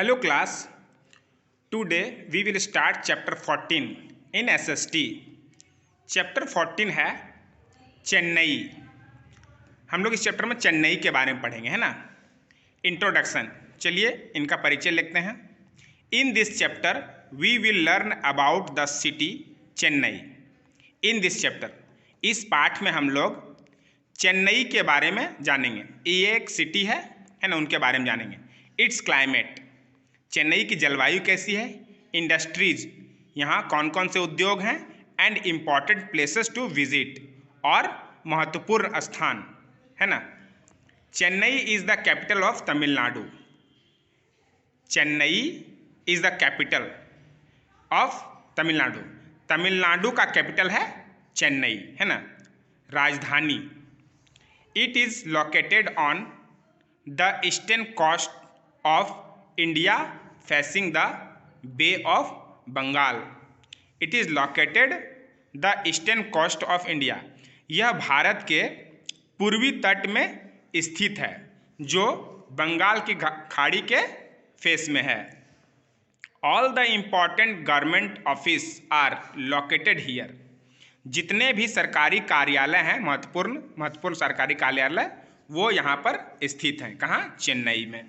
Hello class, today we will start chapter 14 in SST. Chapter 14 है चेन्नई। हम लोग इस चैप्टर में चेन्नई के बारे में पढ़ेंगे, है ना। इंट्रोडक्शन, चलिए इनका परिचय लिखते हैं। In this chapter we will learn about the city Chennai. In this chapter, इस पाठ में हम लोग चेन्नई के बारे में जानेंगे। ये एक सिटी है ना, उनके बारे में जानेंगे। इट्स क्लाइमेट, चेन्नई की जलवायु कैसी है। इंडस्ट्रीज, यहाँ कौन कौन से उद्योग हैं। And important places to visit, और महत्वपूर्ण स्थान, है ना। Chennai is the capital of Tamil Nadu. Chennai is the capital of Tamil Nadu. Tamil Nadu का कैपिटल है चेन्नई, है ना, राजधानी। It is located on the eastern coast of India facing the Bay of Bengal. It is located the eastern coast of India. यह भारत के पूर्वी तट में स्थित है, जो बंगाल की खाड़ी के फेस में है। All the important government office are located here. जितने भी सरकारी कार्यालय हैं, महत्वपूर्ण सरकारी कार्यालय, वो यहाँ पर स्थित हैं। कहाँ? चेन्नई में।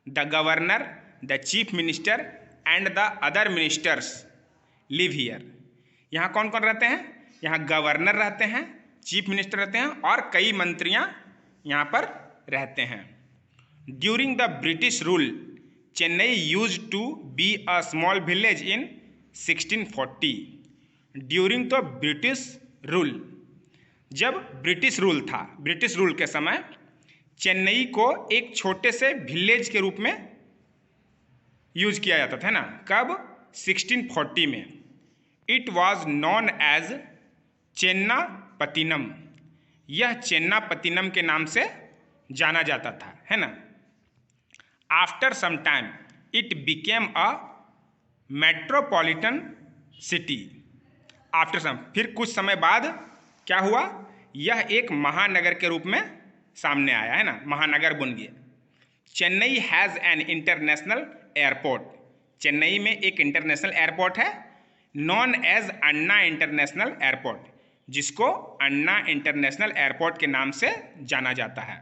The governor, the chief minister and the other ministers live here. यहाँ कौन कौन रहते हैं? यहाँ गवर्नर रहते हैं, चीफ मिनिस्टर रहते हैं, और कई मंत्रियाँ यहाँ पर रहते हैं। During the British rule, Chennai use to be a small village in 1640। During the British rule, जब ब्रिटिश रूल था, ब्रिटिश रूल के समय चेन्नई को एक छोटे से विलेज के रूप में यूज किया जाता था ना। कब? 1640 में। It was known as Chennapattinam. यह चेन्नापत्तिनम के नाम से जाना जाता था, है ना। After some time it became a metropolitan city. After some, फिर कुछ समय बाद क्या हुआ? यह एक महानगर के रूप में सामने आया, है ना, महानगर बन गया। Chennai has an international airport. Chennai में एक इंटरनेशनल एयरपोर्ट है, नॉन एज अन्ना इंटरनेशनल एयरपोर्ट, जिसको अन्ना इंटरनेशनल एयरपोर्ट के नाम से जाना जाता है।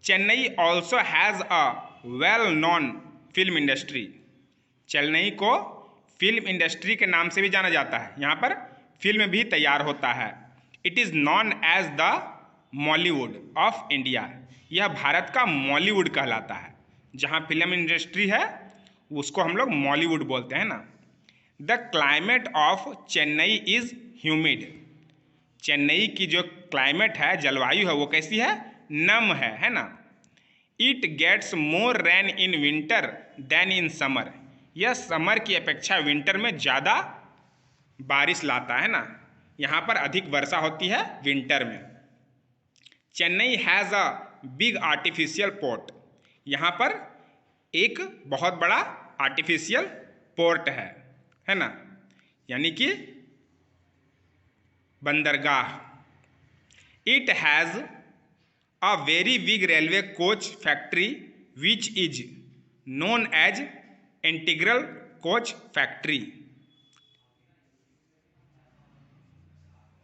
Chennai also has a well non film industry. Chennai को फिल्म इंडस्ट्री के नाम से भी जाना जाता है। यहाँ पर फिल्म भी तैयार होता है। It is known as the Mollywood of India. यह भारत का मॉलीवुड कहलाता है। जहाँ फिल्म इंडस्ट्री है उसको हम लोग मॉलीवुड बोलते हैं ना। The climate of Chennai is humid. Chennai की जो क्लाइमेट है, जलवायु है, वो कैसी है? नम है ना। It gets more rain in winter than in summer. यह समर की अपेक्षा विंटर में ज़्यादा बारिश लाता है ना। यहाँ पर अधिक वर्षा होती है विंटर में। Chennai has a big artificial port. यहाँ पर एक बहुत बड़ा आर्टिफिशियल पोर्ट है ना, यानी कि बंदरगाह। It has a very big railway coach factory which is known as integral coach factory.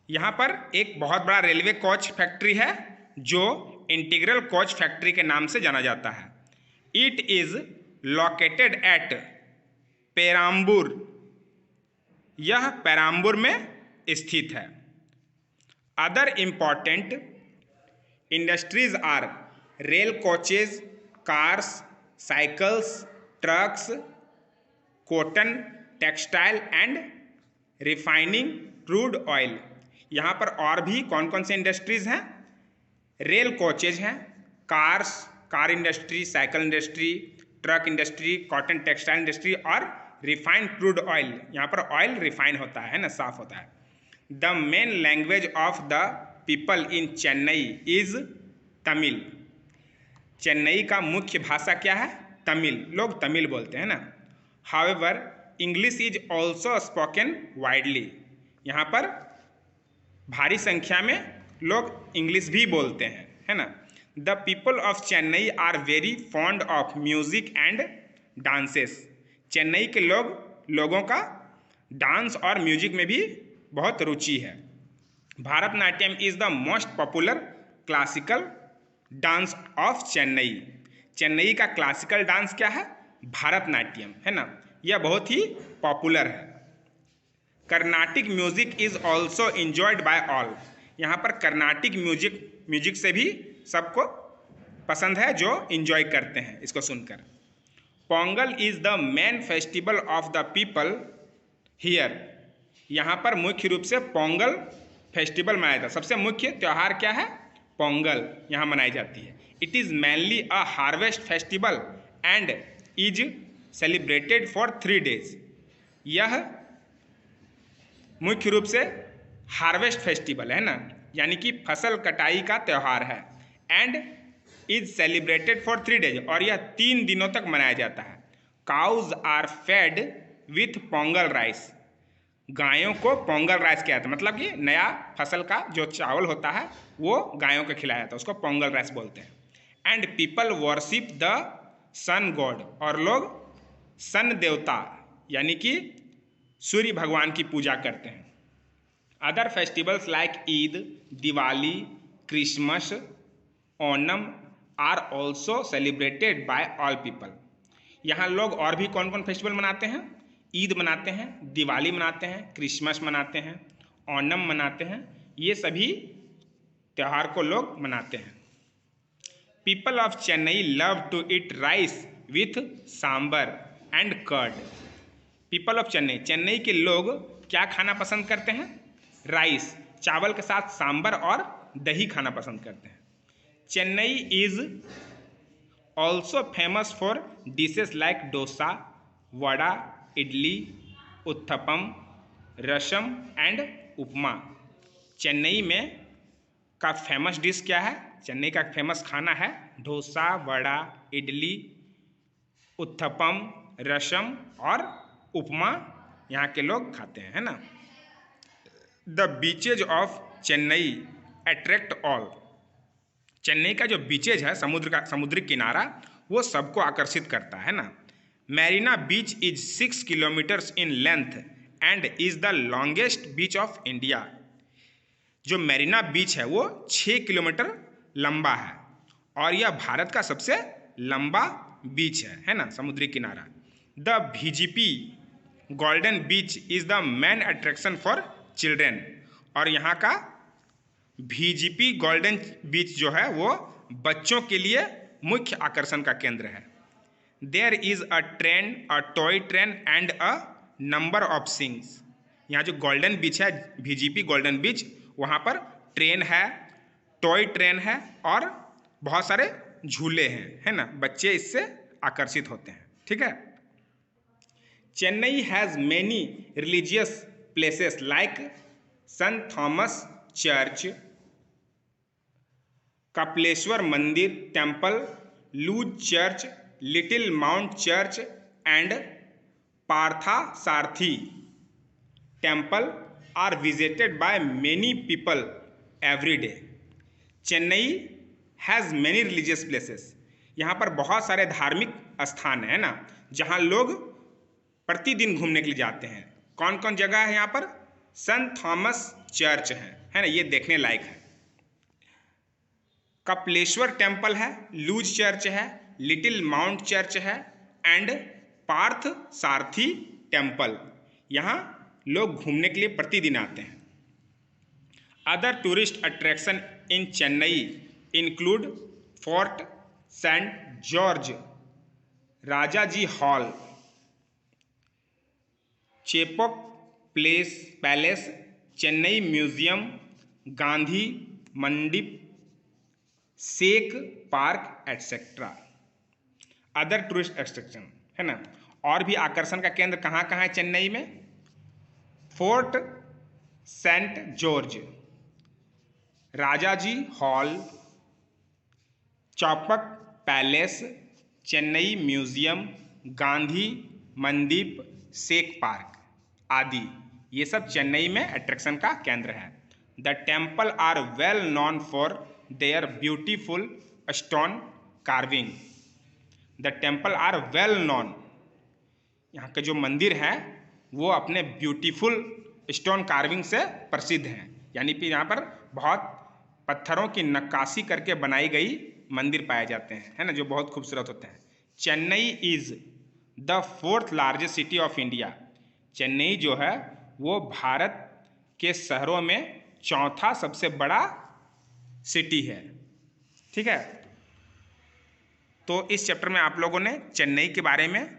यहाँ पर एक बहुत बड़ा रेलवे कोच फैक्ट्री है, जो इंटीग्रल कोच फैक्ट्री के नाम से जाना जाता है। It is located at Perambur. यह पेराम्बूर में स्थित है। Other important industries are rail coaches, cars, cycles, trucks, cotton, textile and refining crude oil. यहाँ पर और भी कौन कौन से इंडस्ट्रीज हैं? रेल कोचेज हैं, cars, car industry, cycle industry, truck industry, cotton textile industry, और रिफाइंड क्रूड ऑयल। यहाँ पर ऑयल रिफाइन होता है ना, साफ होता है। The main language of the people in Chennai is Tamil. Chennai का मुख्य भाषा क्या है? तमिल। लोग तमिल बोलते हैं ना। However English is also spoken widely. यहाँ पर भारी संख्या में लोग इंग्लिश भी बोलते हैं, है ना। The people of Chennai are very fond of music and dances. Chennai के लोगों का डांस और म्यूजिक में भी बहुत रुचि है. Bharatanatyam is the most popular classical dance of Chennai. Chennai का क्लासिकल डांस क्या है? भारतनाट्यम, है ना. यह बहुत ही पॉपुलर है. Carnatic music is also enjoyed bye all. यहाँ पर कर्नाटिक म्यूजिक से भी सबको पसंद है, जो इंजॉय करते हैं इसको सुनकर. Pongal is the main festival of the people here. यहाँ पर मुख्य रूप से पोंगल फेस्टिवल मनाया जाता है. सबसे मुख्य त्यौहार क्या है? पोंगल यहाँ मनाई जाती है. It is mainly a harvest festival and is celebrated for 3 days. यह मुख्य रूप से हार्वेस्ट फेस्टिवल है ना, यानी कि फसल कटाई का त्यौहार है. And is celebrated for 3 days, और यह 3 दिनों तक मनाया जाता है. Cows are fed with Pongal rice. गायों को पोंगल राइस किया जाता है, मतलब कि नया फसल का जो चावल होता है वो गायों को खिलाया जाता है, उसको पोंगल राइस बोलते हैं. And people worship the sun god. और लोग सन देवता यानी कि सूर्य भगवान की पूजा करते हैं. Other festivals like Eid, Diwali, Christmas, Onam are also celebrated by all people. यहाँ लोग और भी कौन कौन फेस्टिवल मनाते हैं? ईद मनाते हैं, दिवाली मनाते हैं, क्रिसमस मनाते हैं, ओणम मनाते हैं. ये सभी त्यौहार को लोग मनाते हैं. People of Chennai love to eat rice with sambar and curd. People of Chennai के लोग क्या खाना पसंद करते हैं? राइस, चावल के साथ सांबर और दही खाना पसंद करते हैं. Chennai is also famous for dishes like dosa, vada, idli, uttapam, rasam and upma. Chennai में का फेमस डिश क्या है? चेन्नई का फेमस खाना है डोसा, वड़ा, इडली, उत्थपम, रसम और उपमा. यहाँ के लोग खाते हैं, है ना. The beaches of Chennai attract all. Chennai का जो बीचेज है, समुद्री किनारा, वो सबको आकर्षित करता है ना. Marina beach is 6 kilometres in length and is the longest beach of India. जो मैरीना बीच है वो 6 किलोमीटर लंबा है और यह भारत का सबसे लंबा बीच है ना, समुद्री किनारा. The VGP golden beach is the main attraction for children. और यहाँ का VGP गोल्डन बीच जो है वो बच्चों के लिए मुख्य आकर्षण का केंद्र है. There is a train, a toy train and a number of swings. यहाँ जो गोल्डन बीच है, VGP गोल्डन बीच, वहाँ पर ट्रेन है, टॉय ट्रेन है और बहुत सारे झूले हैं, है ना. बच्चे इससे आकर्षित होते हैं. ठीक है. Chennai has many religious places like saint Thomas church, Kapaleeshwarar mandir temple, Luz church, little mount church and Parthasarathy temple are visited by many people every day. Chennai has many religious places. यहाँ पर बहुत सारे धार्मिक स्थान है ना, जहाँ लोग प्रतिदिन घूमने के लिए जाते हैं. कौन कौन जगह है यहाँ पर? सेंट थॉमस चर्च है ना, ये देखने लायक है. कपिलेश्वर टेम्पल है, लूज चर्च है, लिटिल माउंट चर्च है एंड पार्थ सारथी टेम्पल. यहाँ लोग घूमने के लिए प्रतिदिन आते हैं. Other tourist attraction in Chennai include fort saint George, Rajaji hall, Chepauk palace, Chennai museum, Gandhi Mandap, snake park etcetera. Other tourist attraction है ना. और भी आकर्षण का केंद्र कहाँ कहाँ है चेन्नई में? Fort saint George, Rajaji hall, Chepauk palace, Chennai museum, Gandhi Mandap, snake park आदि. ये सब चेन्नई में अट्रैक्शन का केंद्र है. The temple are well known for their beautiful stone carving. The temple are well known, यहाँ के जो मंदिर हैं वो अपने ब्यूटीफुल स्टोन कार्विंग से प्रसिद्ध हैं, यानी कि यहाँ पर बहुत पत्थरों की नक्काशी करके बनाई गई मंदिर पाए जाते हैं, है ना, जो बहुत खूबसूरत होते हैं। Chennai is the 4th largest city of India. Chennai जो है वो भारत के शहरों में चौथा सबसे बड़ा सिटी है। ठीक है, तो इस चैप्टर में आप लोगों ने चेन्नई के बारे में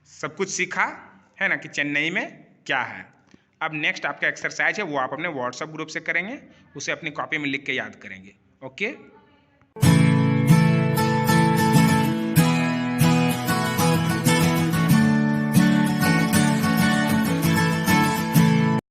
सब कुछ सीखा है ना, कि चेन्नई में क्या है। अब नेक्स्ट आपका एक्सरसाइज है वो आप अपने व्हाट्सएप ग्रुप से करेंगे, उसे अपनी कॉपी में लिख के याद करेंगे। ओके।